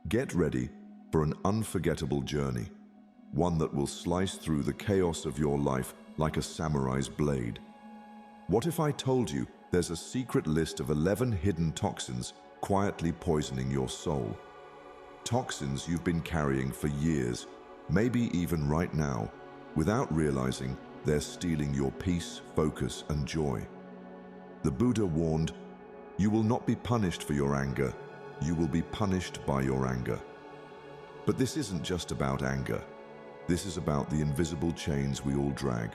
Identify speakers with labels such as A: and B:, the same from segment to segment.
A: Get ready for an unforgettable journey, one that will slice through the chaos of your life like a samurai's blade. What if I told you there's a secret list of 11 hidden toxins quietly poisoning your soul? Toxins you've been carrying for years, maybe even right now, without realizing they're stealing your peace, focus, and joy. The Buddha warned, "You will not be punished for your anger, you will be punished by your anger." But this isn't just about anger. This is about the invisible chains we all drag.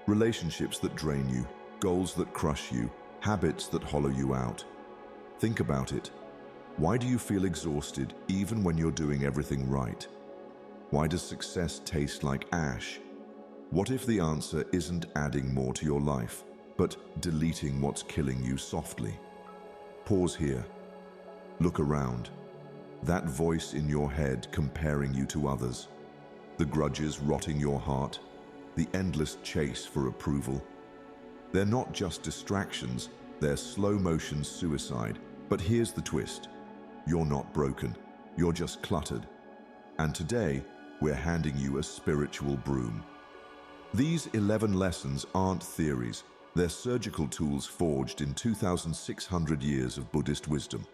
A: Relationships that drain you, goals that crush you, habits that hollow you out. Think about it. Why do you feel exhausted even when you're doing everything right? Why does success taste like ash? What if the answer isn't adding more to your life, but deleting what's killing you softly? Pause here. Look around. That voice in your head comparing you to others. The grudges rotting your heart. The endless chase for approval. They're not just distractions, they're slow-motion suicide. But here's the twist. You're not broken. You're just cluttered. And today, we're handing you a spiritual broom. These 11 lessons aren't theories. They're surgical tools forged in 2,600 years of Buddhist wisdom,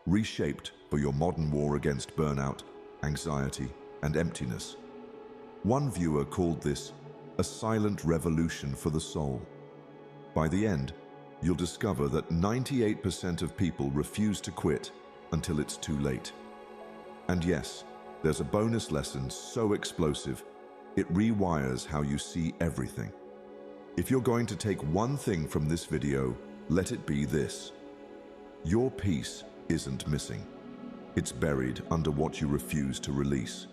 A: reshaped for your modern war against burnout, anxiety, and emptiness. One viewer called this a silent revolution for the soul. By the end, you'll discover that 98% of people refuse to quit until it's too late. And yes, there's a bonus lesson so explosive, it rewires how you see everything. If you're going to take one thing from this video, let it be this. Your peace isn't missing. It's buried under what you refuse to release.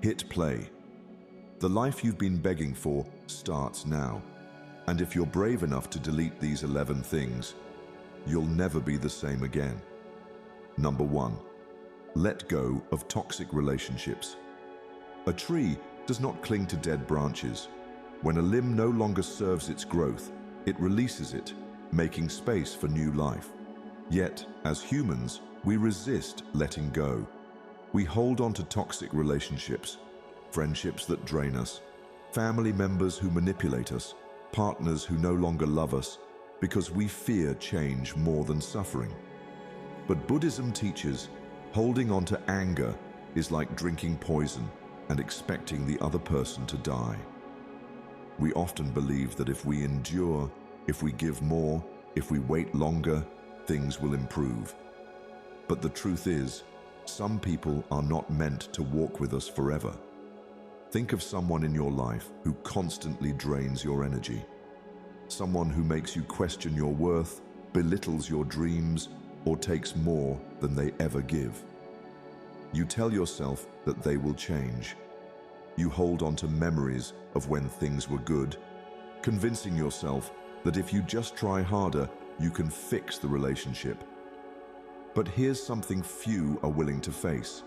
A: Hit play. The life you've been begging for starts now. And if you're brave enough to delete these 11 things, you'll never be the same again. Number 1. Let go of toxic relationships. A tree does not cling to dead branches. When a limb no longer serves its growth, it releases it, making space for new life. Yet, as humans, we resist letting go. We hold on to toxic relationships, friendships that drain us, family members who manipulate us, partners who no longer love us, because we fear change more than suffering. But Buddhism teaches holding on to anger is like drinking poison and expecting the other person to die. We often believe that if we endure, if we give more, if we wait longer, things will improve. But the truth is, some people are not meant to walk with us forever. Think of someone in your life who constantly drains your energy. Someone who makes you question your worth, belittles your dreams, or takes more than they ever give. You tell yourself that they will change. You hold on to memories of when things were good, convincing yourself that if you just try harder, you can fix the relationship. But here's something few are willing to face.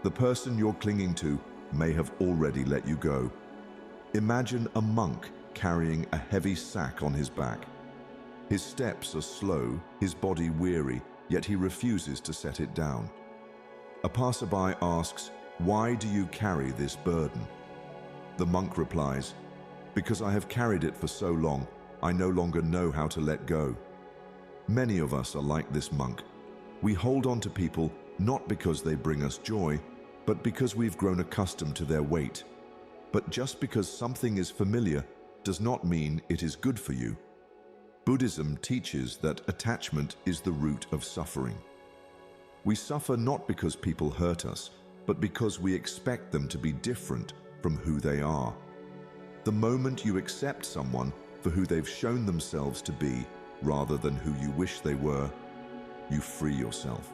A: The person you're clinging to may have already let you go. Imagine a monk carrying a heavy sack on his back. His steps are slow, his body weary, yet he refuses to set it down. A passerby asks, "Why do you carry this burden?" The monk replies, "Because I have carried it for so long, I no longer know how to let go." Many of us are like this monk. We hold on to people not because they bring us joy, but because we've grown accustomed to their weight. But just because something is familiar does not mean it is good for you. Buddhism teaches that attachment is the root of suffering. We suffer not because people hurt us, but because we expect them to be different from who they are. The moment you accept someone for who they've shown themselves to be, rather than who you wish they were, you free yourself.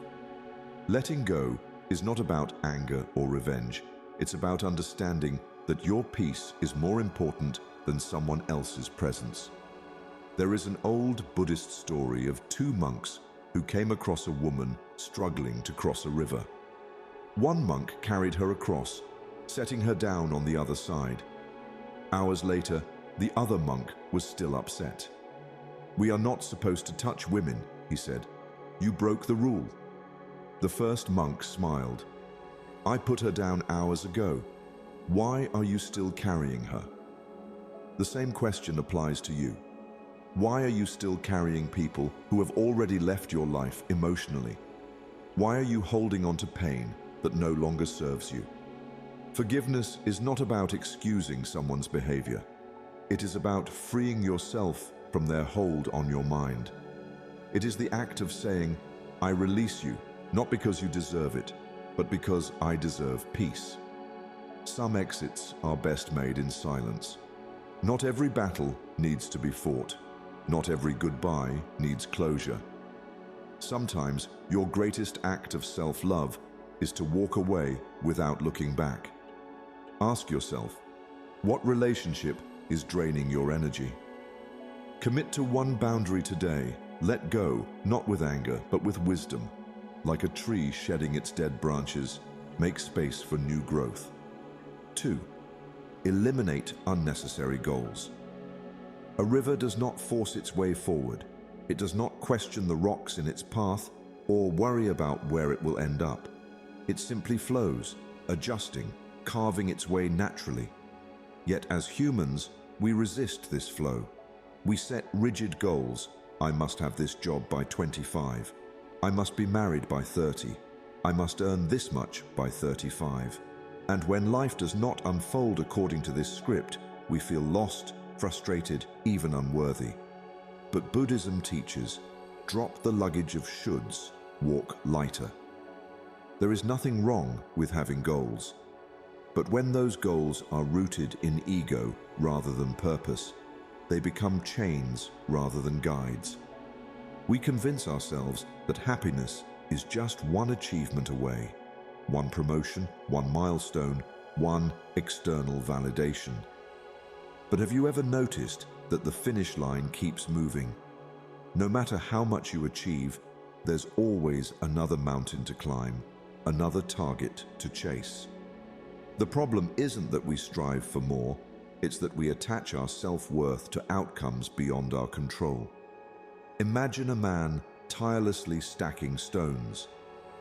A: Letting go is not about anger or revenge. It's about understanding that your peace is more important than someone else's presence. There is an old Buddhist story of two monks who came across a woman struggling to cross a river. One monk carried her across, setting her down on the other side. Hours later, the other monk was still upset. "We are not supposed to touch women," he said. "You broke the rule." The first monk smiled. I put her down hours ago. Why are you still carrying her? The same question applies to you. Why are you still carrying people who have already left your life emotionally? Why are you holding on to pain that no longer serves you? Forgiveness is not about excusing someone's behavior. It is about freeing yourself from their hold on your mind. It is the act of saying, I release you, not because you deserve it, but because I deserve peace. Some exits are best made in silence. Not every battle needs to be fought. Not every goodbye needs closure. Sometimes your greatest act of self-love is to walk away without looking back. Ask yourself, what relationship is draining your energy? Commit to one boundary today. Let go, not with anger, but with wisdom. Like a tree shedding its dead branches, make space for new growth. 2. Eliminate unnecessary goals. A river does not force its way forward. It does not question the rocks in its path or worry about where it will end up. It simply flows, adjusting, carving its way naturally. Yet as humans, we resist this flow. We set rigid goals. I must have this job by 25. I must be married by 30. I must earn this much by 35. And when life does not unfold according to this script, we feel lost, frustrated, even unworthy. But Buddhism teaches, drop the luggage of shoulds, walk lighter. There is nothing wrong with having goals. But when those goals are rooted in ego rather than purpose, they become chains rather than guides. We convince ourselves that happiness is just one achievement away, one promotion, one milestone, one external validation. But have you ever noticed that the finish line keeps moving? No matter how much you achieve, there's always another mountain to climb, another target to chase. The problem isn't that we strive for more, it's that we attach our self-worth to outcomes beyond our control. Imagine a man tirelessly stacking stones,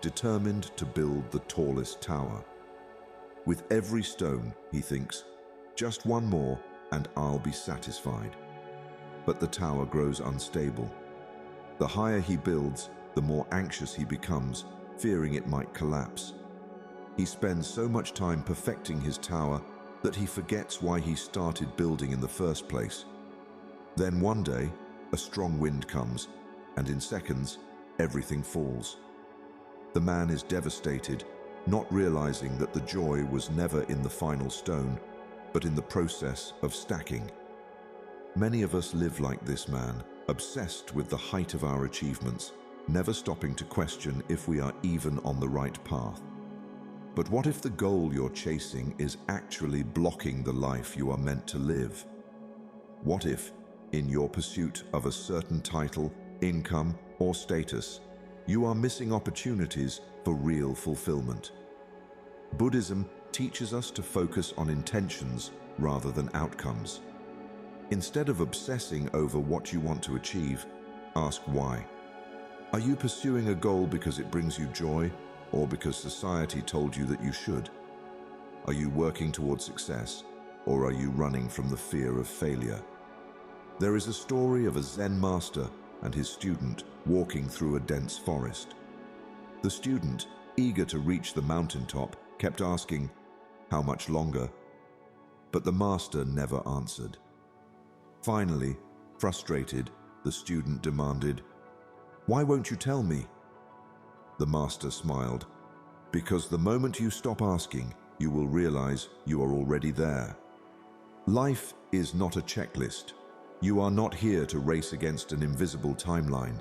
A: determined to build the tallest tower. With every stone, he thinks, just one more and I'll be satisfied. But the tower grows unstable. The higher he builds, the more anxious he becomes, fearing it might collapse. He spends so much time perfecting his tower that he forgets why he started building in the first place. Then one day, a strong wind comes, and in seconds, everything falls. The man is devastated, not realizing that the joy was never in the final stone, but in the process of stacking. Many of us live like this man, obsessed with the height of our achievements, never stopping to question if we are even on the right path. But what if the goal you're chasing is actually blocking the life you are meant to live? What if, in your pursuit of a certain title, income, or status, you are missing opportunities for real fulfillment? Buddhism teaches us to focus on intentions rather than outcomes. Instead of obsessing over what you want to achieve, ask why. Are you pursuing a goal because it brings you joy, or because society told you that you should? Are you working toward success, or are you running from the fear of failure? There is a story of a Zen master and his student walking through a dense forest. The student, eager to reach the mountaintop, kept asking, "How much longer?" But the master never answered. Finally, frustrated, the student demanded, "Why won't you tell me?" The master smiled, "Because the moment you stop asking, you will realize you are already there." Life is not a checklist. You are not here to race against an invisible timeline.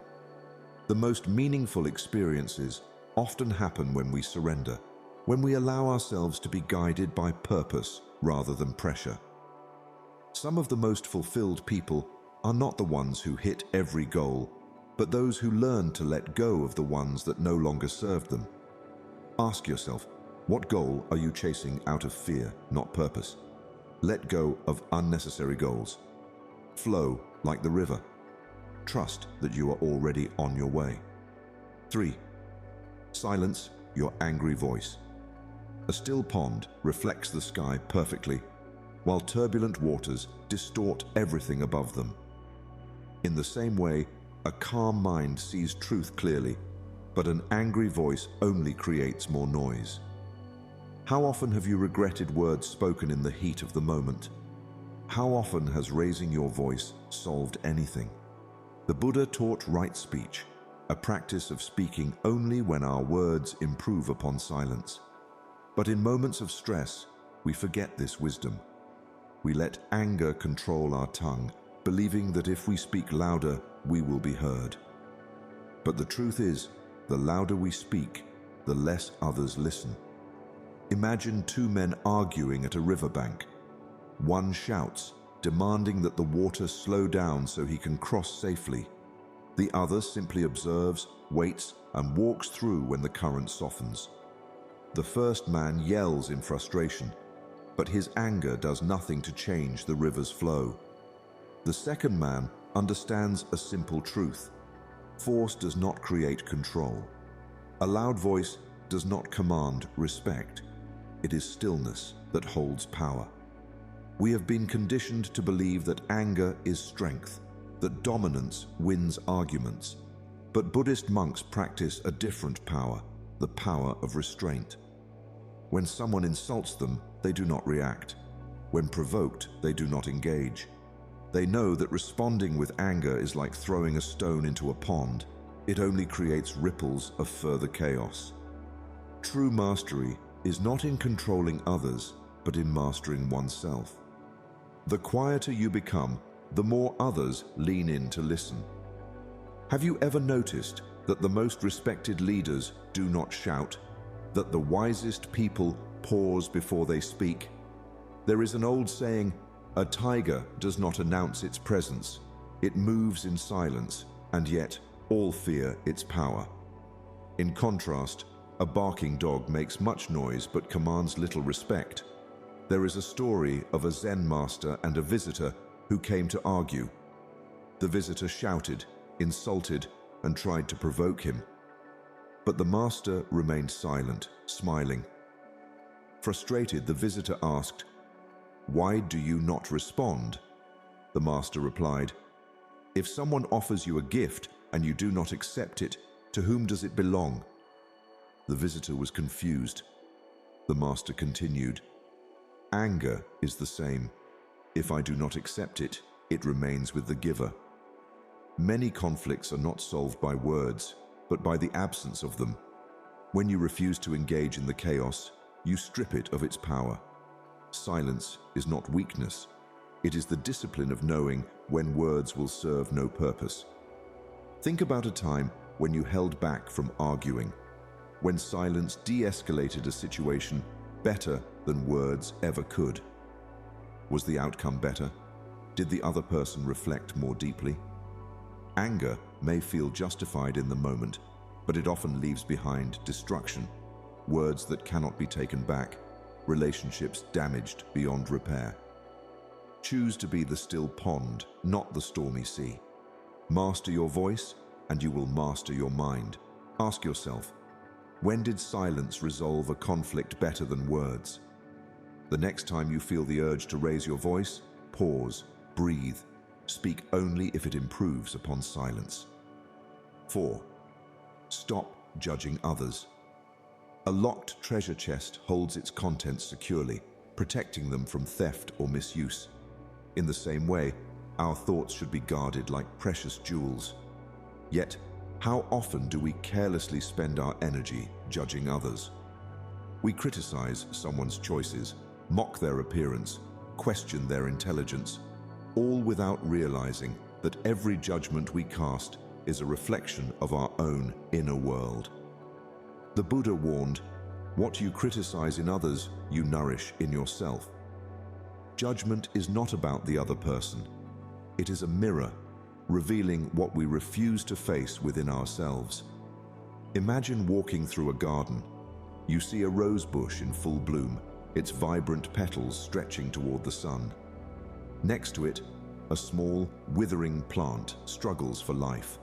A: The most meaningful experiences often happen when we surrender, when we allow ourselves to be guided by purpose rather than pressure. Some of the most fulfilled people are not the ones who hit every goal, but those who learn to let go of the ones that no longer serve them. Ask yourself, what goal are you chasing out of fear, not purpose? Let go of unnecessary goals. Flow like the river. Trust that you are already on your way. 3. Silence your angry voice. A still pond reflects the sky perfectly, while turbulent waters distort everything above them. In the same way, a calm mind sees truth clearly, but an angry voice only creates more noise. How often have you regretted words spoken in the heat of the moment? How often has raising your voice solved anything? The Buddha taught right speech, a practice of speaking only when our words improve upon silence. But in moments of stress, we forget this wisdom. We let anger control our tongue, believing that if we speak louder, we will be heard. But the truth is, the louder we speak, the less others listen. Imagine two men arguing at a riverbank. One shouts, demanding that the water slow down so he can cross safely. The other simply observes, waits, and walks through when the current softens. The first man yells in frustration, but his anger does nothing to change the river's flow. The second man understands a simple truth. Force does not create control. A loud voice does not command respect. It is stillness that holds power. We have been conditioned to believe that anger is strength, that dominance wins arguments. But Buddhist monks practice a different power, the power of restraint. When someone insults them, they do not react. When provoked, they do not engage. They know that responding with anger is like throwing a stone into a pond. It only creates ripples of further chaos. True mastery is not in controlling others, but in mastering oneself. The quieter you become, the more others lean in to listen. Have you ever noticed that the most respected leaders do not shout, that the wisest people pause before they speak? There is an old saying, a tiger does not announce its presence. It moves in silence, and yet all fear its power. In contrast, a barking dog makes much noise but commands little respect. There is a story of a Zen master and a visitor who came to argue. The visitor shouted, insulted, and tried to provoke him. But the master remained silent, smiling. Frustrated, the visitor asked, "Why do you not respond?" The master replied, "If someone offers you a gift and you do not accept it, to whom does it belong?" The visitor was confused. The master continued, "Anger is the same. If I do not accept it, it remains with the giver." Many conflicts are not solved by words, but by the absence of them. When you refuse to engage in the chaos, you strip it of its power. Silence is not weakness. It is the discipline of knowing when words will serve no purpose. Think about a time when you held back from arguing, when silence de-escalated a situation better than words ever could. Was the outcome better? Did the other person reflect more deeply? Anger may feel justified in the moment, but it often leaves behind destruction, words that cannot be taken back, relationships damaged beyond repair. Choose to be the still pond, not the stormy sea. Master your voice, and you will master your mind. Ask yourself, when did silence resolve a conflict better than words? The next time you feel the urge to raise your voice, pause, breathe. Speak only if it improves upon silence. 4. Stop judging others. A locked treasure chest holds its contents securely, protecting them from theft or misuse. In the same way, our thoughts should be guarded like precious jewels. Yet, how often do we carelessly spend our energy judging others? We criticize someone's choices, mock their appearance, question their intelligence, all without realizing that every judgment we cast is a reflection of our own inner world. The Buddha warned, "What you criticize in others, you nourish in yourself." Judgment is not about the other person. It is a mirror, revealing what we refuse to face within ourselves. Imagine walking through a garden. You see a rose bush in full bloom, its vibrant petals stretching toward the sun. Next to it, a small, withering plant struggles for life.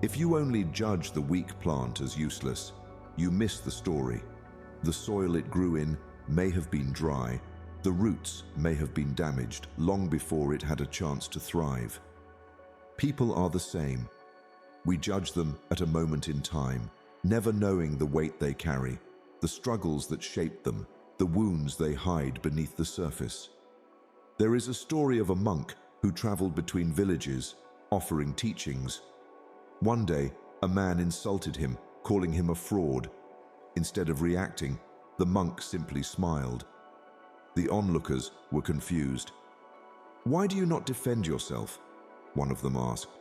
A: If you only judge the weak plant as useless, you miss the story. The soil it grew in may have been dry. The roots may have been damaged long before it had a chance to thrive. People are the same. We judge them at a moment in time, never knowing the weight they carry, the struggles that shape them, the wounds they hide beneath the surface. There is a story of a monk who traveled between villages, offering teachings. One day, a man insulted him, calling him a fraud. Instead of reacting, the monk simply smiled. The onlookers were confused. "Why do you not defend yourself?" one of them asked.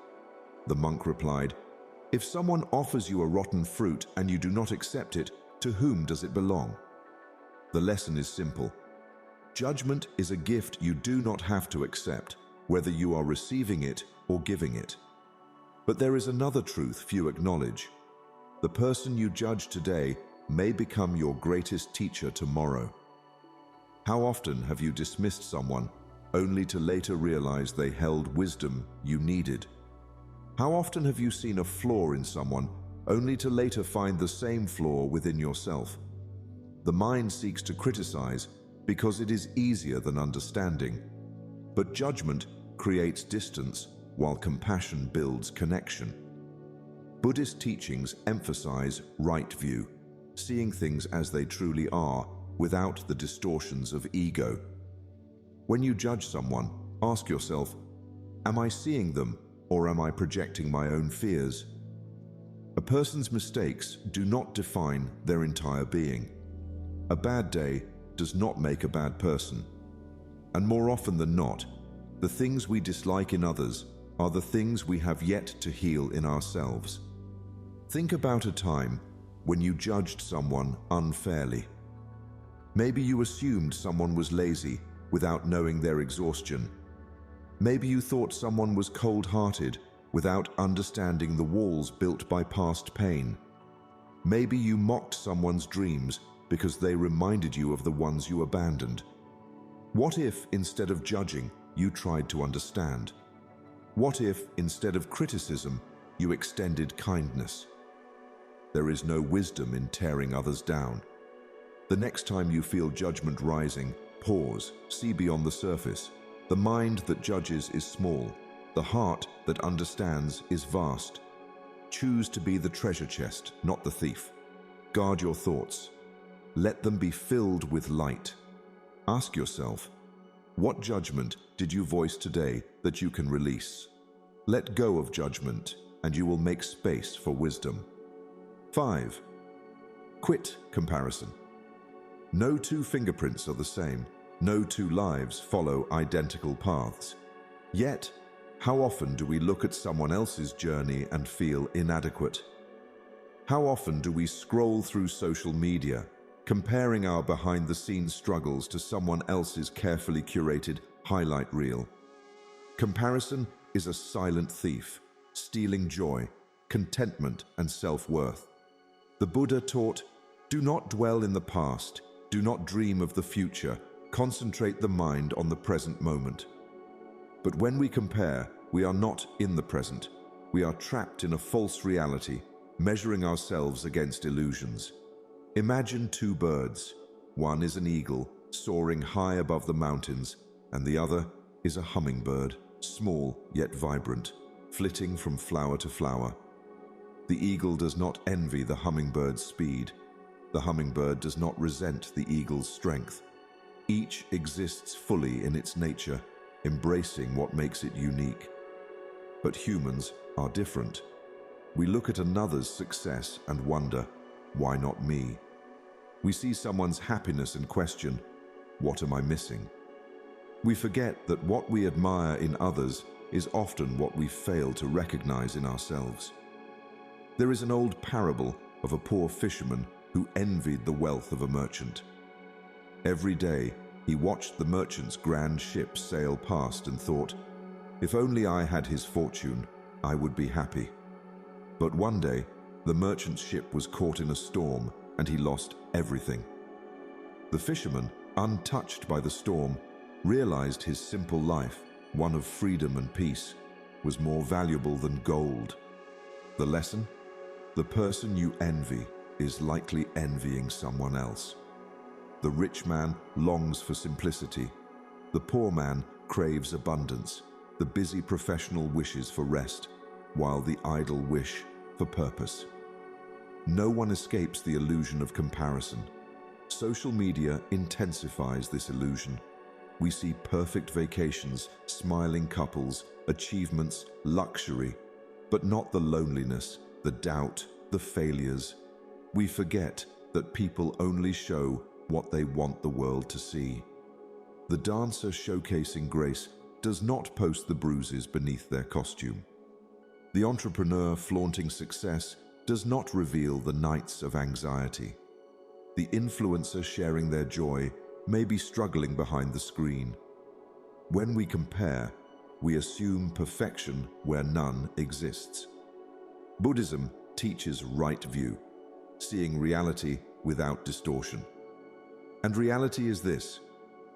A: The monk replied, "If someone offers you a rotten fruit and you do not accept it, to whom does it belong?" The lesson is simple. Judgment is a gift you do not have to accept, whether you are receiving it or giving it. But there is another truth few acknowledge. The person you judge today may become your greatest teacher tomorrow. How often have you dismissed someone only to later realize they held wisdom you needed? How often have you seen a flaw in someone only to later find the same flaw within yourself? The mind seeks to criticize because it is easier than understanding. But judgment creates distance while compassion builds connection. Buddhist teachings emphasize right view, seeing things as they truly are without the distortions of ego. When you judge someone, ask yourself, am I seeing them or am I projecting my own fears? A person's mistakes do not define their entire being. A bad day does not make a bad person. And more often than not, the things we dislike in others are the things we have yet to heal in ourselves. Think about a time when you judged someone unfairly. Maybe you assumed someone was lazy without knowing their exhaustion. Maybe you thought someone was cold-hearted without understanding the walls built by past pain. Maybe you mocked someone's dreams because they reminded you of the ones you abandoned. What if, instead of judging, you tried to understand? What if, instead of criticism, you extended kindness? There is no wisdom in tearing others down. The next time you feel judgment rising, pause, see beyond the surface. The mind that judges is small. The heart that understands is vast. Choose to be the treasure chest, not the thief. Guard your thoughts. Let them be filled with light. Ask yourself, what judgment did you voice today that you can release? Let go of judgment, and you will make space for wisdom. 5. Quit comparison. No two fingerprints are the same. No two lives follow identical paths. Yet, how often do we look at someone else's journey and feel inadequate? How often do we scroll through social media, comparing our behind-the-scenes struggles to someone else's carefully curated highlight reel? Comparison is a silent thief, stealing joy, contentment, and self-worth. The Buddha taught, do not dwell in the past, do not dream of the future, concentrate the mind on the present moment. But when we compare, we are not in the present. We are trapped in a false reality, measuring ourselves against illusions. Imagine two birds. One is an eagle, soaring high above the mountains, and the other is a hummingbird, small yet vibrant, flitting from flower to flower. The eagle does not envy the hummingbird's speed. The hummingbird does not resent the eagle's strength. Each exists fully in its nature, embracing what makes it unique. But humans are different. We look at another's success and wonder, why not me? We see someone's happiness and question, what am I missing? We forget that what we admire in others is often what we fail to recognize in ourselves. There is an old parable of a poor fisherman who envied the wealth of a merchant. Every day, he watched the merchant's grand ship sail past and thought, if only I had his fortune, I would be happy. But one day, the merchant's ship was caught in a storm and he lost everything. The fisherman, untouched by the storm, realized his simple life, one of freedom and peace, was more valuable than gold. The lesson? The person you envy is likely envying someone else. The rich man longs for simplicity. The poor man craves abundance. The busy professional wishes for rest, while the idle wish for purpose. No one escapes the illusion of comparison. Social media intensifies this illusion. We see perfect vacations, smiling couples, achievements, luxury, but not the loneliness, the doubt, the failures. We forget that people only show what they want the world to see. The dancer showcasing grace does not post the bruises beneath their costume. The entrepreneur flaunting success does not reveal the nights of anxiety. The influencer sharing their joy may be struggling behind the screen. When we compare, we assume perfection where none exists. Buddhism teaches right view, seeing reality without distortion. And reality is this: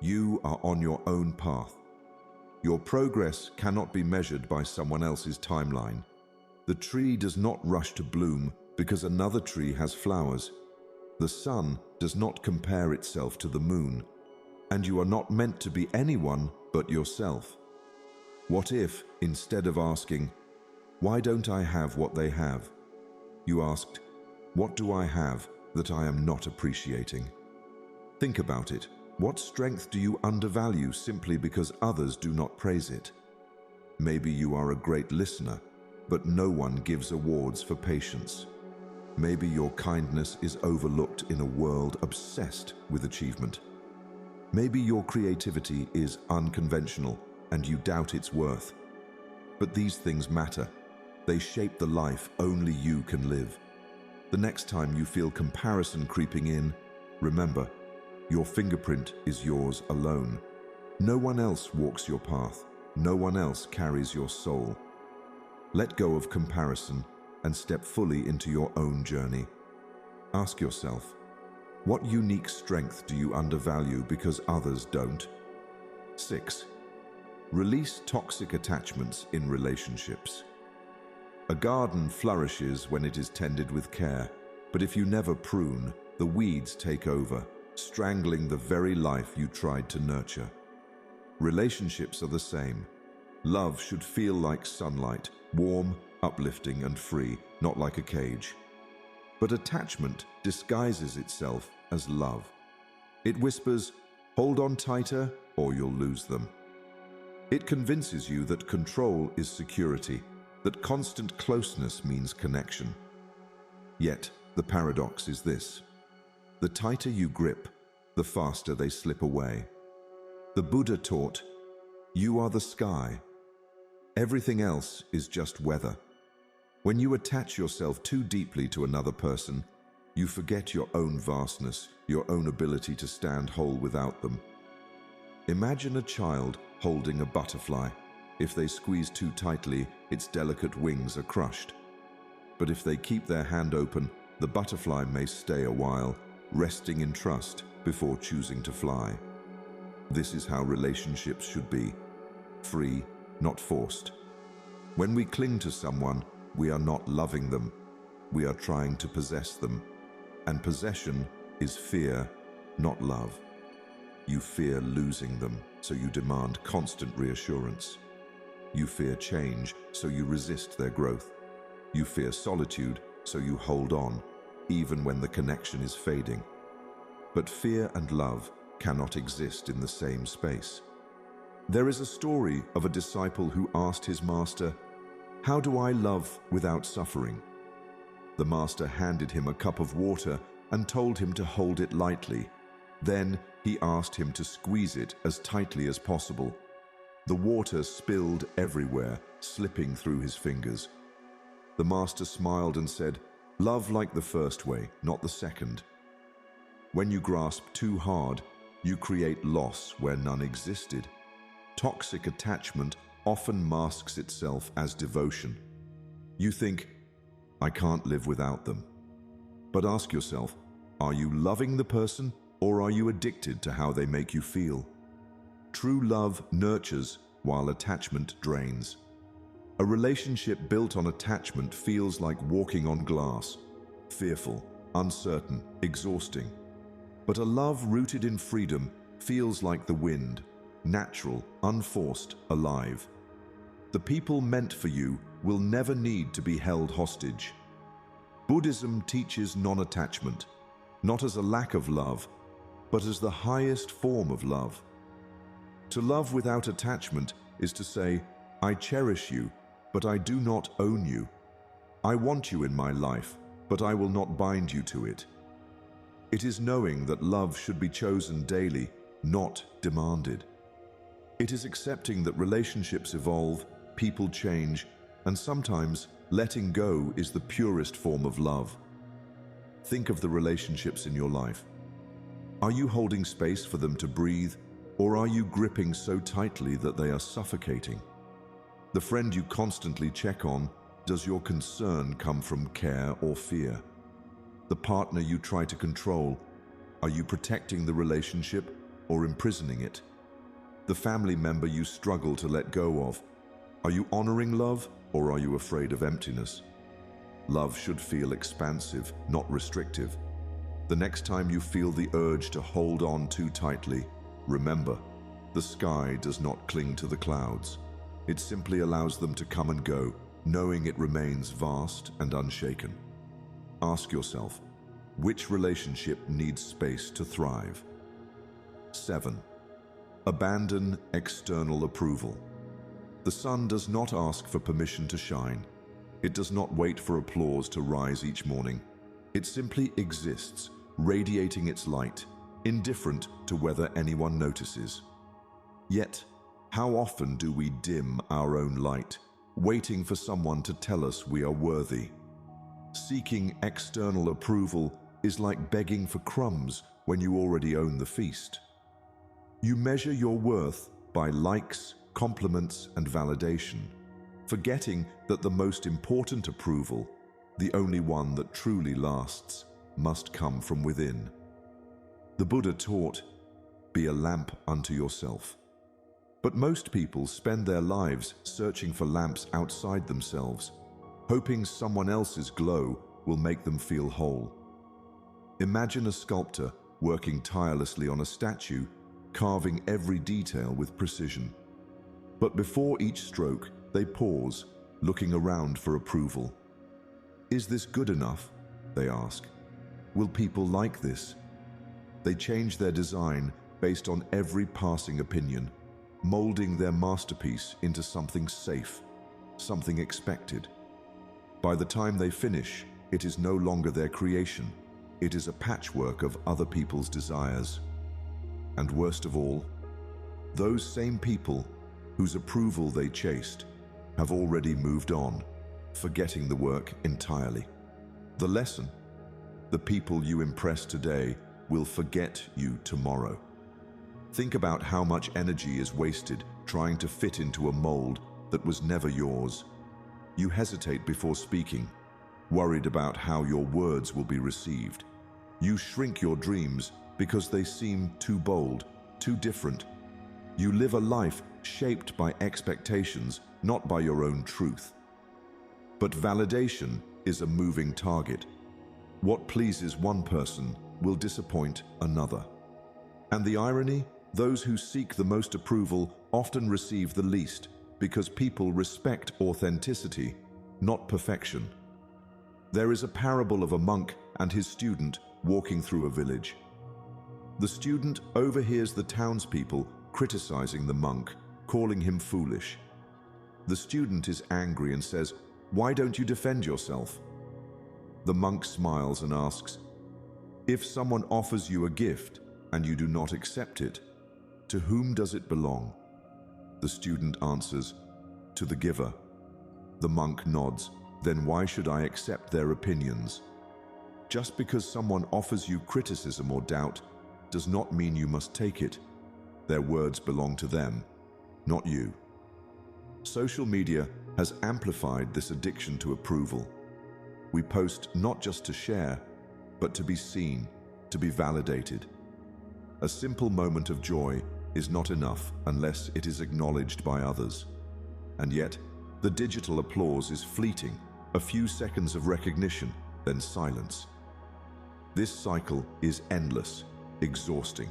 A: you are on your own path. Your progress cannot be measured by someone else's timeline. The tree does not rush to bloom because another tree has flowers. The sun does not compare itself to the moon, and you are not meant to be anyone but yourself. What if, instead of asking, "Why don't I have what they have?" you asked, "What do I have that I am not appreciating?" Think about it. What strength do you undervalue simply because others do not praise it? Maybe you are a great listener, but no one gives awards for patience. Maybe your kindness is overlooked in a world obsessed with achievement. Maybe your creativity is unconventional and you doubt its worth. But these things matter. They shape the life only you can live. The next time you feel comparison creeping in, remember, your fingerprint is yours alone. No one else walks your path. No one else carries your soul. Let go of comparison and step fully into your own journey. Ask yourself, what unique strength do you undervalue because others don't? 6. Release toxic attachments in relationships. A garden flourishes when it is tended with care, but if you never prune, the weeds take over, strangling the very life you tried to nurture. Relationships are the same. Love should feel like sunlight, warm, uplifting, and free, not like a cage. But attachment disguises itself as love. It whispers, "Hold on tighter or you'll lose them." It convinces you that control is security, that constant closeness means connection. Yet, the paradox is this: the tighter you grip, the faster they slip away. The Buddha taught, "You are the sky. Everything else is just weather." When you attach yourself too deeply to another person, you forget your own vastness, your own ability to stand whole without them. Imagine a child holding a butterfly. If they squeeze too tightly, its delicate wings are crushed. But if they keep their hand open, the butterfly may stay a while, resting in trust before choosing to fly. This is how relationships should be: free, not forced. When we cling to someone, we are not loving them, we are trying to possess them. And possession is fear, not love. You fear losing them, so you demand constant reassurance. You fear change, so you resist their growth. You fear solitude, so you hold on, even when the connection is fading. But fear and love cannot exist in the same space. There is a story of a disciple who asked his master, "How do I love without suffering?" The master handed him a cup of water and told him to hold it lightly. Then he asked him to squeeze it as tightly as possible. The water spilled everywhere, slipping through his fingers. The master smiled and said, "Love like the first way, not the second." When you grasp too hard, you create loss where none existed. Toxic attachment often masks itself as devotion. You think, "I can't live without them." But ask yourself, are you loving the person or are you addicted to how they make you feel? True love nurtures while attachment drains. A relationship built on attachment feels like walking on glass, fearful, uncertain, exhausting. But a love rooted in freedom feels like the wind, natural, unforced, alive. The people meant for you will never need to be held hostage. Buddhism teaches non-attachment, not as a lack of love, but as the highest form of love. To love without attachment is to say, I cherish you, but I do not own you. I want you in my life, but I will not bind you to it. It is knowing that love should be chosen daily, not demanded. It is accepting that relationships evolve, people change, and sometimes letting go is the purest form of love. Think of the relationships in your life. Are you holding space for them to breathe, or are you gripping so tightly that they are suffocating? The friend you constantly check on, does your concern come from care or fear? The partner you try to control, are you protecting the relationship or imprisoning it? The family member you struggle to let go of, are you honoring love or are you afraid of emptiness? Love should feel expansive, not restrictive. The next time you feel the urge to hold on too tightly, remember, the sky does not cling to the clouds. It simply allows them to come and go, knowing it remains vast and unshaken. Ask yourself, which relationship needs space to thrive? 7. Abandon external approval. The sun does not ask for permission to shine. It does not wait for applause to rise each morning. It simply exists, radiating its light, indifferent to whether anyone notices. Yet, how often do we dim our own light, waiting for someone to tell us we are worthy? Seeking external approval is like begging for crumbs when you already own the feast. You measure your worth by likes, compliments, and validation, forgetting that the most important approval, the only one that truly lasts, must come from within. The Buddha taught, "Be a lamp unto yourself." But most people spend their lives searching for lamps outside themselves, hoping someone else's glow will make them feel whole. Imagine a sculptor working tirelessly on a statue, carving every detail with precision. But before each stroke, they pause, looking around for approval. Is this good enough? They ask. Will people like this? They change their design based on every passing opinion, molding their masterpiece into something safe, something expected. By the time they finish, it is no longer their creation. It is a patchwork of other people's desires. And worst of all, those same people whose approval they chased have already moved on, forgetting the work entirely. The lesson: the people you impress today will forget you tomorrow. Think about how much energy is wasted trying to fit into a mold that was never yours. You hesitate before speaking, worried about how your words will be received. You shrink your dreams because they seem too bold, too different. You live a life shaped by expectations, not by your own truth. But validation is a moving target. What pleases one person will disappoint another. And the irony? Those who seek the most approval often receive the least, because people respect authenticity, not perfection. There is a parable of a monk and his student walking through a village. The student overhears the townspeople criticizing the monk, calling him foolish. The student is angry and says, "Why don't you defend yourself?" The monk smiles and asks, "If someone offers you a gift and you do not accept it, to whom does it belong?" The student answers, "To the giver." The monk nods, "Then why should I accept their opinions?" Just because someone offers you criticism or doubt does not mean you must take it. Their words belong to them, not you. Social media has amplified this addiction to approval. We post not just to share, but to be seen, to be validated. A simple moment of joy is not enough unless it is acknowledged by others. And yet, the digital applause is fleeting, a few seconds of recognition, then silence. This cycle is endless, exhausting.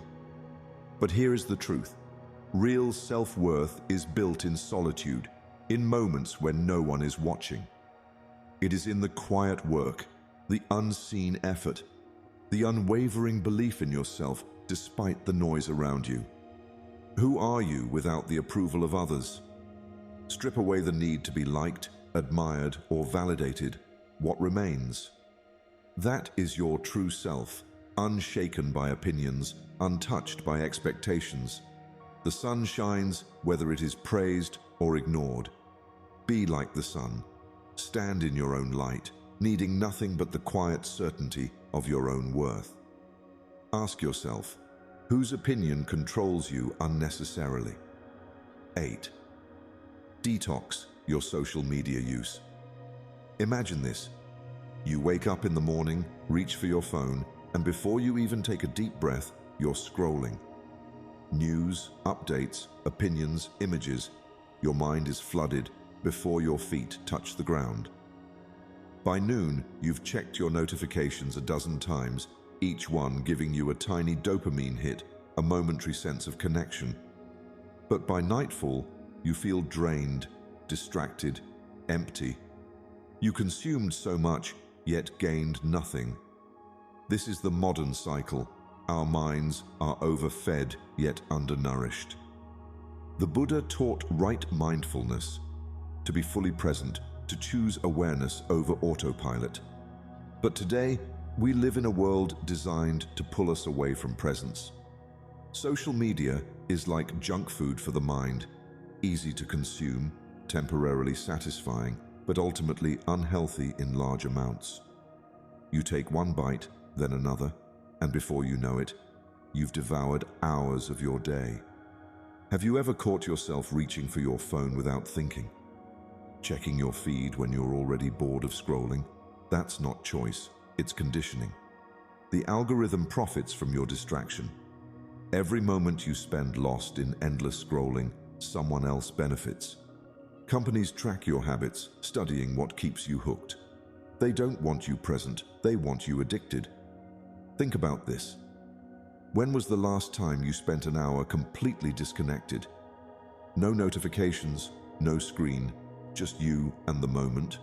A: But here is the truth. Real self-worth is built in solitude, in moments when no one is watching. It is in the quiet work, the unseen effort, the unwavering belief in yourself despite the noise around you. Who are you without the approval of others? Strip away the need to be liked, admired, or validated. What remains? That is your true self, unshaken by opinions, untouched by expectations. The sun shines whether it is praised or ignored. Be like the sun. Stand in your own light, needing nothing but the quiet certainty of your own worth. Ask yourself, whose opinion controls you unnecessarily? 8. Detox your social media use. Imagine this. You wake up in the morning, reach for your phone, and before you even take a deep breath, you're scrolling. News, updates, opinions, images. Your mind is flooded before your feet touch the ground. By noon, you've checked your notifications a dozen times, each one giving you a tiny dopamine hit, a momentary sense of connection. But by nightfall, you feel drained, distracted, empty. You consumed so much, yet gained nothing. This is the modern cycle. Our minds are overfed, yet undernourished. The Buddha taught right mindfulness, to be fully present, to choose awareness over autopilot. But today, we live in a world designed to pull us away from presence. Social media is like junk food for the mind, easy to consume, temporarily satisfying, but ultimately unhealthy in large amounts. You take one bite, then another, and before you know it, you've devoured hours of your day. Have you ever caught yourself reaching for your phone without thinking? Checking your feed when you're already bored of scrolling? That's not choice, it's conditioning. The algorithm profits from your distraction. Every moment you spend lost in endless scrolling, someone else benefits. Companies track your habits, studying what keeps you hooked. They don't want you present, they want you addicted. Think about this. When was the last time you spent an hour completely disconnected? No notifications, no screen, just you and the moment.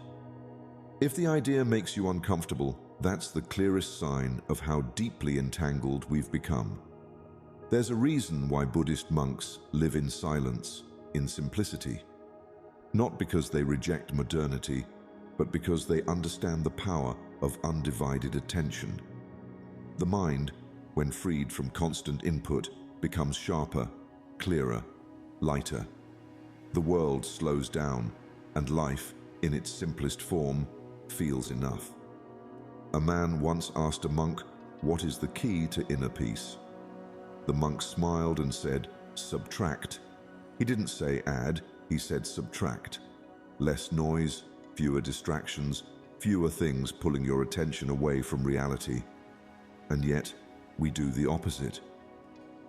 A: If the idea makes you uncomfortable, that's the clearest sign of how deeply entangled we've become. There's a reason why Buddhist monks live in silence, in simplicity. Not because they reject modernity, but because they understand the power of undivided attention. The mind, when freed from constant input, becomes sharper, clearer, lighter. The world slows down, and life, in its simplest form, feels enough. A man once asked a monk, "What is the key to inner peace?" The monk smiled and said, "Subtract." He didn't say add, he said subtract. Less noise, fewer distractions, fewer things pulling your attention away from reality. And yet, we do the opposite.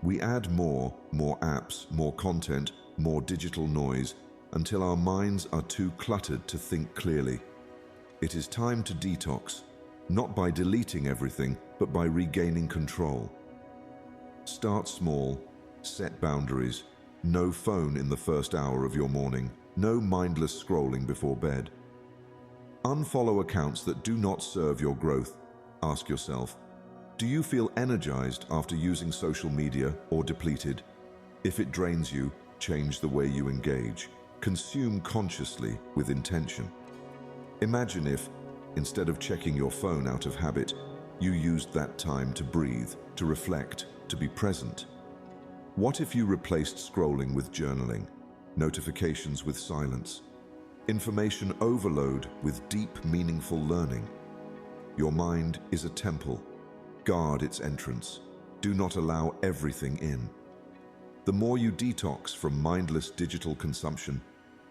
A: We add more apps, more content, more digital noise, until our minds are too cluttered to think clearly. It is time to detox, not by deleting everything, but by regaining control. Start small, set boundaries. No phone in the first hour of your morning, no mindless scrolling before bed. Unfollow accounts that do not serve your growth. Ask yourself, do you feel energized after using social media or depleted? If it drains you, change the way you engage. Consume consciously with intention. Imagine if, instead of checking your phone out of habit, you used that time to breathe, to reflect, to be present. What if you replaced scrolling with journaling, notifications with silence, information overload with deep, meaningful learning? Your mind is a temple. Guard its entrance. Do not allow everything in. The more you detox from mindless digital consumption,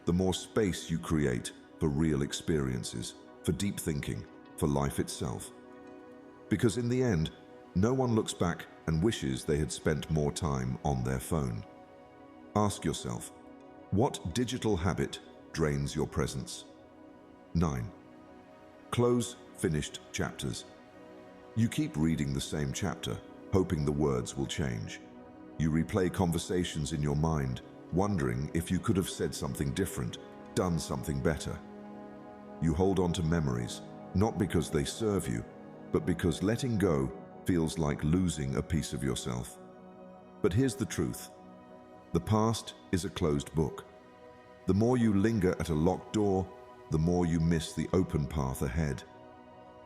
A: the more space you create for real experiences, for deep thinking, for life itself. Because in the end, no one looks back and wishes they had spent more time on their phone. Ask yourself, what digital habit drains your presence? 9. Close finished chapters. You keep reading the same chapter, hoping the words will change. You replay conversations in your mind, wondering if you could have said something different, done something better. You hold on to memories, not because they serve you, but because letting go feels like losing a piece of yourself. But here's the truth. The past is a closed book. The more you linger at a locked door, the more you miss the open path ahead.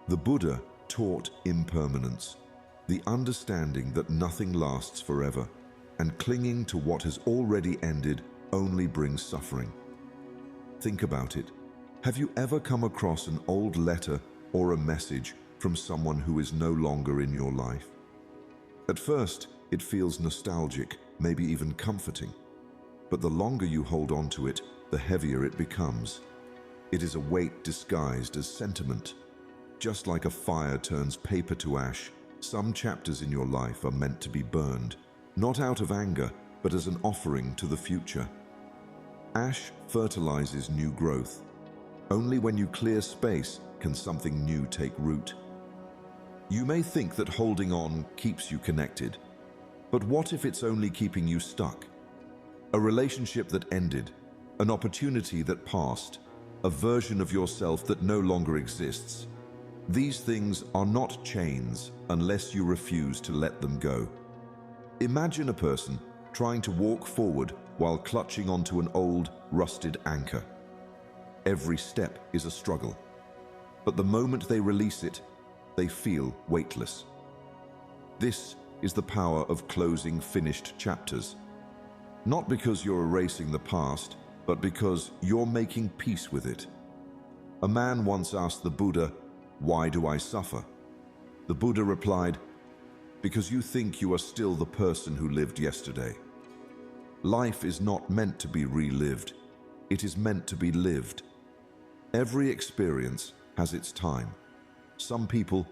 A: The Buddha taught impermanence, the understanding that nothing lasts forever, and clinging to what has already ended only brings suffering. Think about it. Have you ever come across an old letter or a message from someone who is no longer in your life? At first, it feels nostalgic, maybe even comforting. But the longer you hold on to it, the heavier it becomes. It is a weight disguised as sentiment. Just like a fire turns paper to ash, some chapters in your life are meant to be burned, not out of anger, but as an offering to the future. Ash fertilizes new growth. Only when you clear space can something new take root. You may think that holding on keeps you connected, but what if it's only keeping you stuck? A relationship that ended, an opportunity that passed, a version of yourself that no longer exists. These things are not chains unless you refuse to let them go. Imagine a person trying to walk forward while clutching onto an old, rusted anchor. Every step is a struggle, but the moment they release it, they feel weightless. This is the power of closing finished chapters. Not because you're erasing the past, but because you're making peace with it. A man once asked the Buddha, "Why do I suffer?" The Buddha replied, "Because you think you are still the person who lived yesterday." Life is not meant to be relived. It is meant to be lived. Every experience has its time. Some people,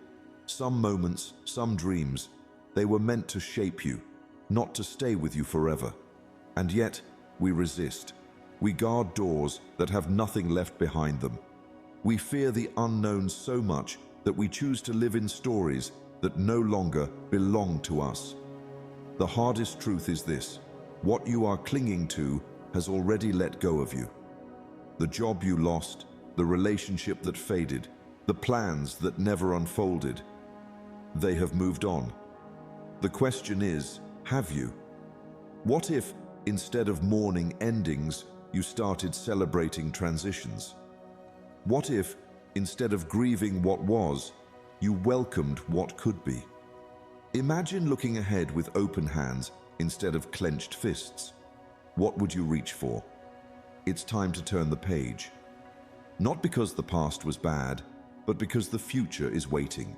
A: some moments, some dreams, they were meant to shape you, not to stay with you forever. And yet, we resist. We guard doors that have nothing left behind them. We fear the unknown so much that we choose to live in stories that no longer belong to us. The hardest truth is this: what you are clinging to has already let go of you. The job you lost, the relationship that faded, the plans that never unfolded, they have moved on. The question is, have you? What if, instead of mourning endings, you started celebrating transitions? What if, instead of grieving what was, you welcomed what could be? Imagine looking ahead with open hands instead of clenched fists. What would you reach for? It's time to turn the page. Not because the past was bad, but because the future is waiting.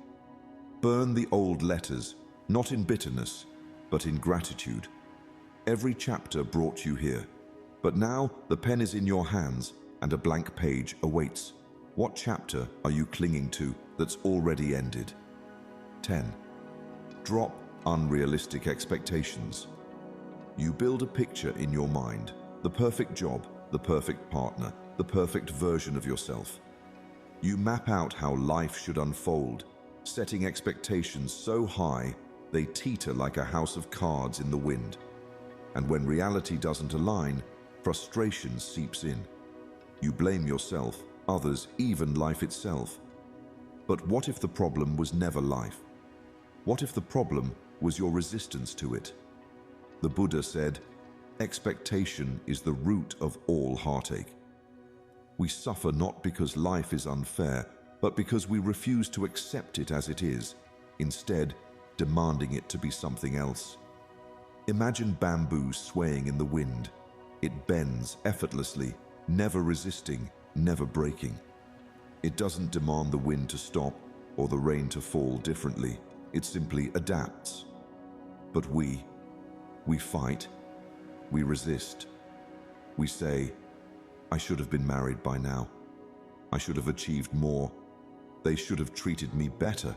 A: Burn the old letters, not in bitterness, but in gratitude. Every chapter brought you here, but now the pen is in your hands and a blank page awaits. What chapter are you clinging to that's already ended? 10. Drop unrealistic expectations. You build a picture in your mind, the perfect job, the perfect partner, the perfect version of yourself. You map out how life should unfold, setting expectations so high they teeter like a house of cards in the wind. And when reality doesn't align, frustration seeps in. You blame yourself, others, even life itself. But what if the problem was never life? What if the problem was your resistance to it? The Buddha said, "Expectation is the root of all heartache." We suffer not because life is unfair, but because we refuse to accept it as it is, instead demanding it to be something else. Imagine bamboo swaying in the wind. It bends effortlessly, never resisting, never breaking. It doesn't demand the wind to stop or the rain to fall differently. It simply adapts. But we fight, we resist. We say, "I should have been married by now. I should have achieved more. They should have treated me better."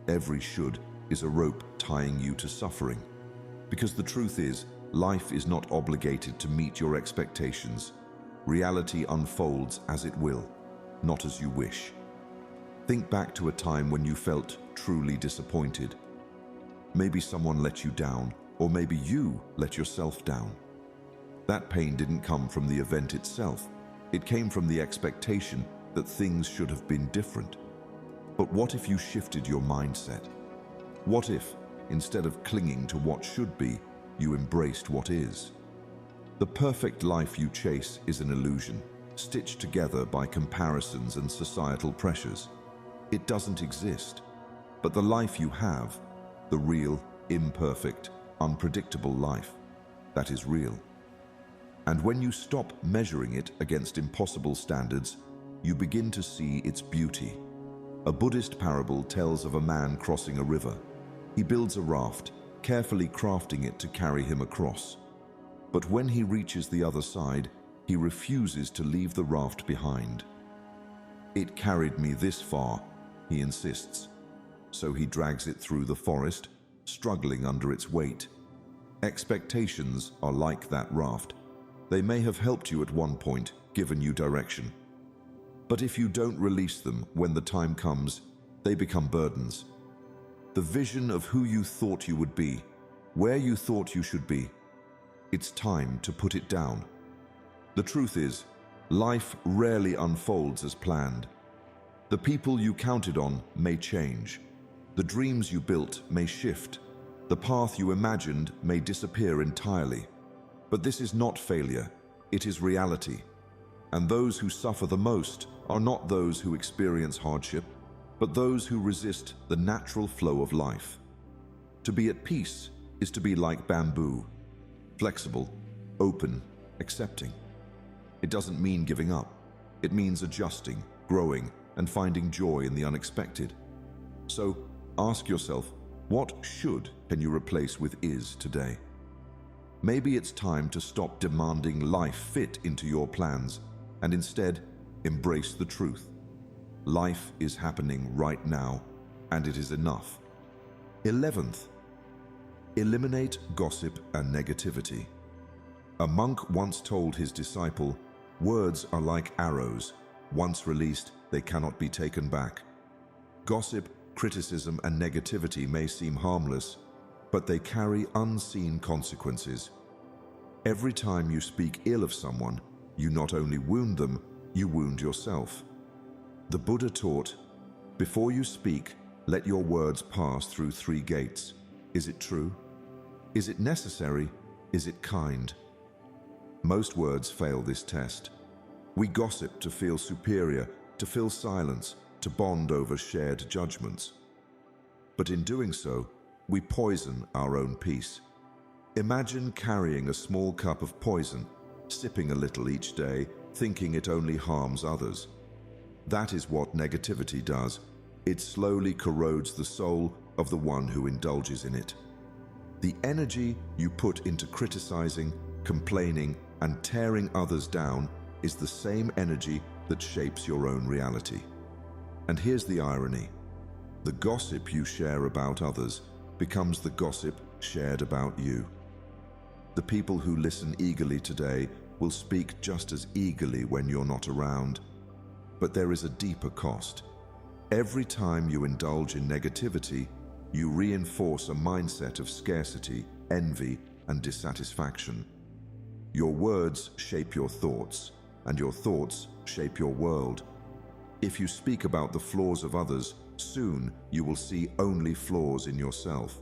A: Every should is a rope tying you to suffering. Because the truth is, life is not obligated to meet your expectations. Reality unfolds as it will, not as you wish. Think back to a time when you felt truly disappointed. Maybe someone let you down, or maybe you let yourself down. That pain didn't come from the event itself. It came from the expectation that things should have been different. But what if you shifted your mindset? What if, instead of clinging to what should be, you embraced what is? The perfect life you chase is an illusion, stitched together by comparisons and societal pressures. It doesn't exist. But the life you have, the real, imperfect, unpredictable life, that is real. And when you stop measuring it against impossible standards, you begin to see its beauty. A Buddhist parable tells of a man crossing a river. He builds a raft, carefully crafting it to carry him across. But when he reaches the other side, he refuses to leave the raft behind. "It carried me this far," he insists. So he drags it through the forest, struggling under its weight. Expectations are like that raft. They may have helped you at one point, given you direction. But if you don't release them when the time comes, they become burdens. The vision of who you thought you would be, where you thought you should be, it's time to put it down. The truth is, life rarely unfolds as planned. The people you counted on may change. The dreams you built may shift. The path you imagined may disappear entirely. But this is not failure, it is reality. And those who suffer the most are not those who experience hardship, but those who resist the natural flow of life. To be at peace is to be like bamboo, flexible, open, accepting. It doesn't mean giving up. It means adjusting, growing, and finding joy in the unexpected. So ask yourself, what should can you replace with is today? Maybe it's time to stop demanding life fit into your plans and instead embrace the truth. Life is happening right now, and it is enough. 11th, eliminate gossip and negativity. A monk once told his disciple, "Words are like arrows. Once released, they cannot be taken back." Gossip, criticism, and negativity may seem harmless, but they carry unseen consequences. Every time you speak ill of someone, you not only wound them, you wound yourself. The Buddha taught, "Before you speak, let your words pass through 3 gates. Is it true? Is it necessary? Is it kind?" Most words fail this test. We gossip to feel superior, to fill silence, to bond over shared judgments. But in doing so, we poison our own peace. Imagine carrying a small cup of poison, sipping a little each day, thinking it only harms others. That is what negativity does. It slowly corrodes the soul of the one who indulges in it. The energy you put into criticizing, complaining, and tearing others down is the same energy that shapes your own reality. And here's the irony. The gossip you share about others becomes the gossip shared about you. The people who listen eagerly today will speak just as eagerly when you're not around. But there is a deeper cost. Every time you indulge in negativity, you reinforce a mindset of scarcity, envy, and dissatisfaction. Your words shape your thoughts, and your thoughts shape your world. If you speak about the flaws of others, soon you will see only flaws in yourself.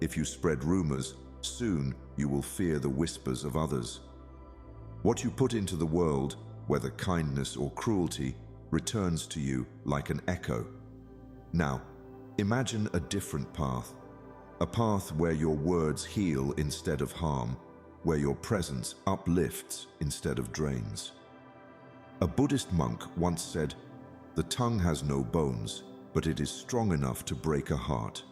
A: If you spread rumors, soon you will fear the whispers of others. What you put into the world, whether kindness or cruelty, returns to you like an echo. Now, imagine a different path. A path where your words heal instead of harm, where your presence uplifts instead of drains. A Buddhist monk once said, "The tongue has no bones, but it is strong enough to break a heart."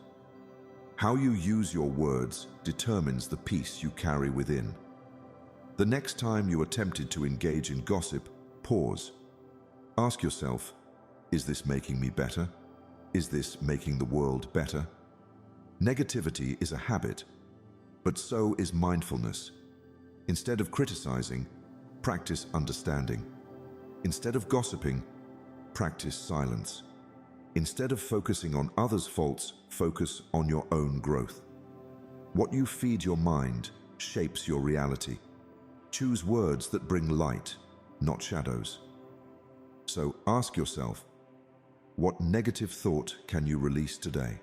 A: How you use your words determines the peace you carry within. The next time you are tempted to engage in gossip, pause. Ask yourself, is this making me better? Is this making the world better? Negativity is a habit, but so is mindfulness. Instead of criticizing, practice understanding. Instead of gossiping, practice silence. Instead of focusing on others' faults, focus on your own growth. What you feed your mind shapes your reality. Choose words that bring light, not shadows. So ask yourself, what negative thought can you release today?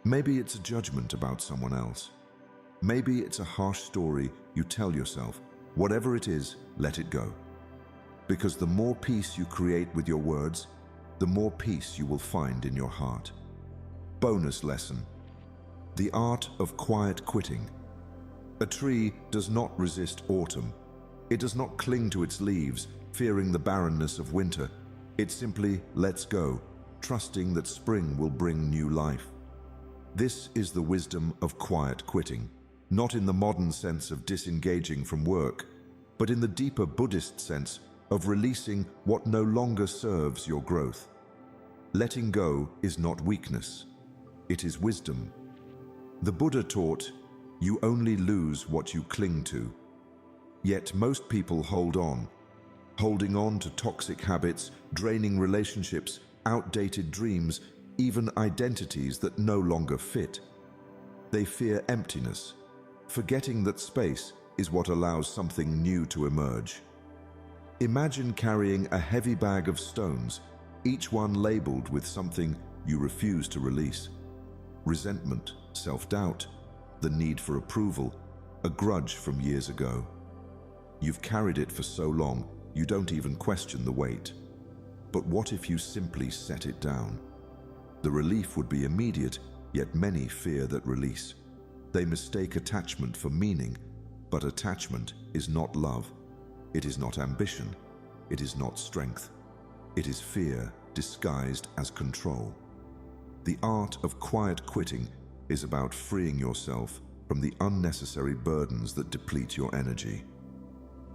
A: Maybe it's a judgment about someone else. Maybe it's a harsh story you tell yourself. Whatever it is, let it go. Because the more peace you create with your words, the more peace you will find in your heart. Bonus lesson: the art of quiet quitting. A tree does not resist autumn. It does not cling to its leaves, fearing the barrenness of winter. It simply lets go, trusting that spring will bring new life. This is the wisdom of quiet quitting, not in the modern sense of disengaging from work, but in the deeper Buddhist sense of releasing what no longer serves your growth. Letting go is not weakness, it is wisdom. The Buddha taught, you only lose what you cling to. Yet most people hold on, holding on to toxic habits, draining relationships, outdated dreams, even identities that no longer fit. They fear emptiness, forgetting that space is what allows something new to emerge. Imagine carrying a heavy bag of stones, each one labeled with something you refuse to release. Resentment, self-doubt, the need for approval, a grudge from years ago. You've carried it for so long, you don't even question the weight. But what if you simply set it down? The relief would be immediate, yet many fear that release. They mistake attachment for meaning, but attachment is not love. It is not ambition. It is not strength. It is fear disguised as control. The art of quiet quitting is about freeing yourself from the unnecessary burdens that deplete your energy.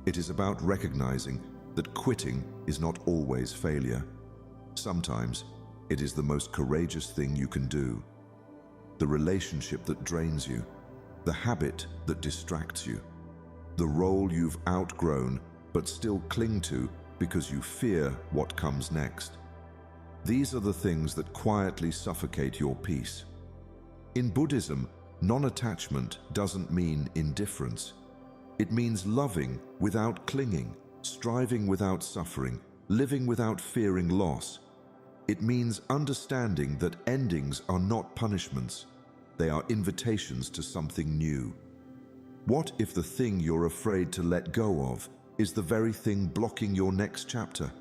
A: It is about recognizing that quitting is not always failure. Sometimes it is the most courageous thing you can do. The relationship that drains you, the habit that distracts you, the role you've outgrown but still cling to because you fear what comes next. These are the things that quietly suffocate your peace. In Buddhism, non-attachment doesn't mean indifference. It means loving without clinging, striving without suffering, living without fearing loss. It means understanding that endings are not punishments. They are invitations to something new. What if the thing you're afraid to let go of is the very thing blocking your next chapter?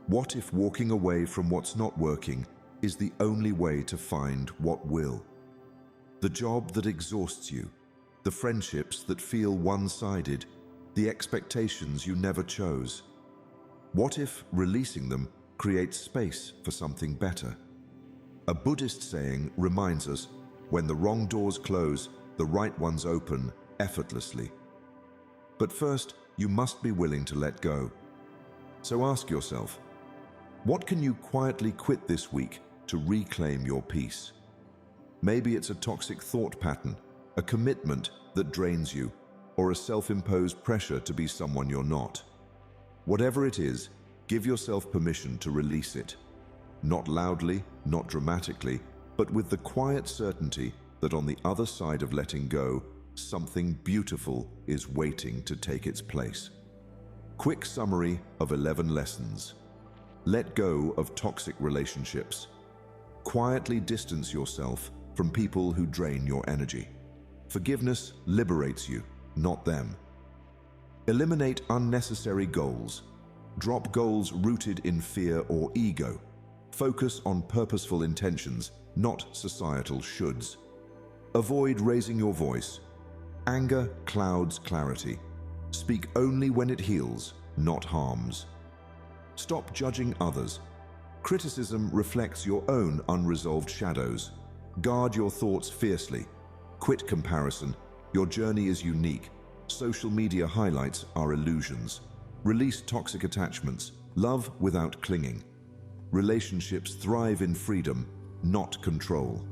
A: What if walking away from what's not working is the only way to find what will? The job that exhausts you, the friendships that feel one-sided, the expectations you never chose. What if releasing them creates space for something better? A Buddhist saying reminds us, when the wrong doors close, the right ones open effortlessly. But first, you must be willing to let go. So ask yourself, what can you quietly quit this week to reclaim your peace? Maybe it's a toxic thought pattern, a commitment that drains you, or a self-imposed pressure to be someone you're not. Whatever it is, give yourself permission to release it. Not loudly, not dramatically, but with the quiet certainty that on the other side of letting go, something beautiful is waiting to take its place. Quick summary of 11 lessons. Let go of toxic relationships. Quietly distance yourself from people who drain your energy. Forgiveness liberates you, not them. Eliminate unnecessary goals. Drop goals rooted in fear or ego. Focus on purposeful intentions, not societal shoulds. Avoid raising your voice. Anger clouds clarity. Speak only when it heals, not harms. Stop judging others. Criticism reflects your own unresolved shadows. Guard your thoughts fiercely. Quit comparison. Your journey is unique. Social media highlights are illusions. Release toxic attachments. Love without clinging. Relationships thrive in freedom, not control.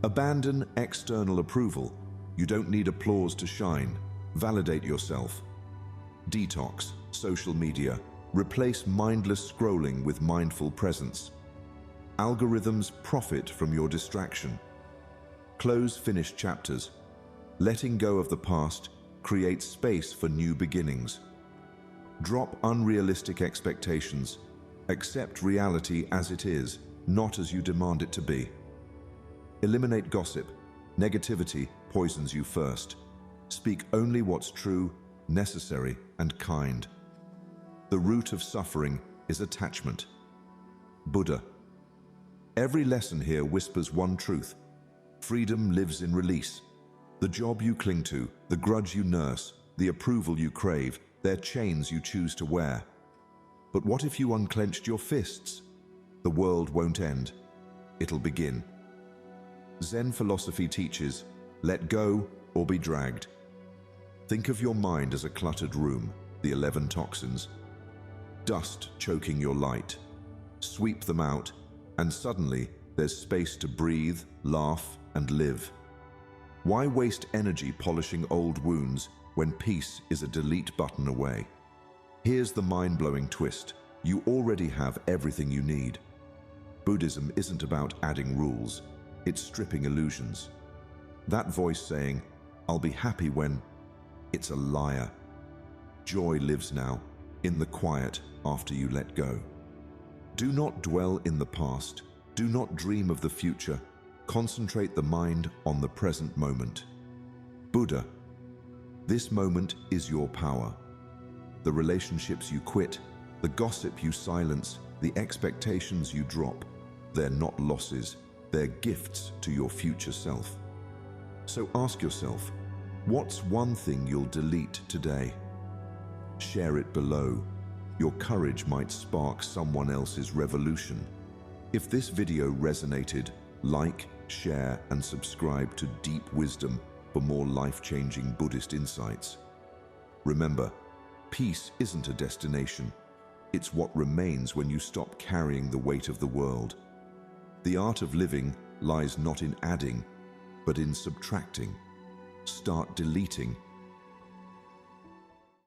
A: Abandon external approval. You don't need applause to shine. Validate yourself. Detox social media. Replace mindless scrolling with mindful presence. Algorithms profit from your distraction. Close finished chapters. Letting go of the past creates space for new beginnings. Drop unrealistic expectations. Accept reality as it is, not as you demand it to be. Eliminate gossip. Negativity poisons you first. Speak only what's true, necessary, and kind. The root of suffering is attachment. Buddha. Every lesson here whispers one truth. Freedom lives in release. The job you cling to, the grudge you nurse, the approval you crave, they're chains you choose to wear. But what if you unclenched your fists? The world won't end. It'll begin. Zen philosophy teaches, let go or be dragged. Think of your mind as a cluttered room, the 11 toxins. Dust choking your light. Sweep them out, and suddenly there's space to breathe, laugh, and live. Why waste energy polishing old wounds when peace is a delete button away? Here's the mind-blowing twist. You already have everything you need. Buddhism isn't about adding rules. It's stripping illusions. That voice saying, I'll be happy when, it's a liar. Joy lives now, in the quiet after you let go. Do not dwell in the past. Do not dream of the future. Concentrate the mind on the present moment. Buddha. This moment is your power. The relationships you quit, the gossip you silence, the expectations you drop, they're not losses, they're gifts to your future self. So ask yourself, what's one thing you'll delete today? Share it below. Your courage might spark someone else's revolution. If this video resonated, like, share, and subscribe to Deep Wisdom for more life-changing Buddhist insights. Remember, peace isn't a destination. It's what remains when you stop carrying the weight of the world. The art of living lies not in adding, but in subtracting. Start deleting